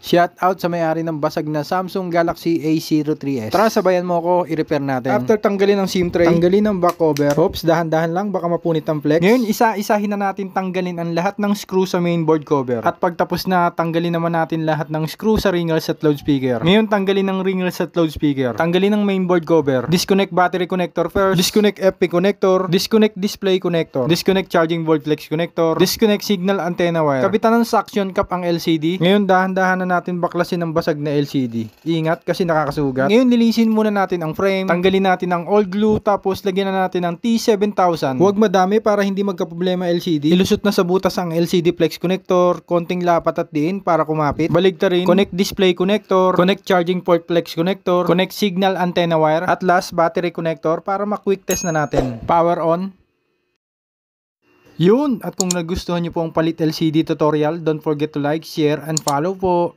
Shout out sa may-ari ng basag na Samsung Galaxy A03s. Tara, sabayan mo ako, i-repair natin. After tanggalin ang SIM tray, tanggalin ang back cover. Oops, dahan-dahan lang, baka mapunit ang flex. Ngayon, isa-isahin na natin tanggalin ang lahat ng screw sa mainboard cover. At pagtapos na, tanggalin naman natin lahat ng screw sa ringers at loudspeaker. Ngayon, tanggalin ang ringers at loudspeaker. Tanggalin ang mainboard cover. Disconnect battery connector first. Disconnect FP connector. Disconnect display connector. Disconnect charging volt flex connector. Disconnect signal antenna wire. Kapitan ng suction cap ang LCD. Ngayon, dahan-dahan na natin baklasin ang basag na LCD. Ingat kasi nakakasugat. Ngayon, linisin muna natin ang frame. Tanggalin natin ang old glue, tapos lagyan na natin ang T7000. Huwag madami para hindi magkaproblema LCD. Ilusot na sa butas ang LCD flex connector, konting lapat at diin para kumapit. Baligtarin, connect display connector, connect charging port flex connector, connect signal antenna wire, at last battery connector para ma-quick test na natin. Power on. Yun! At kung nagustuhan nyo po ang palit LCD tutorial, don't forget to like, share, and follow po.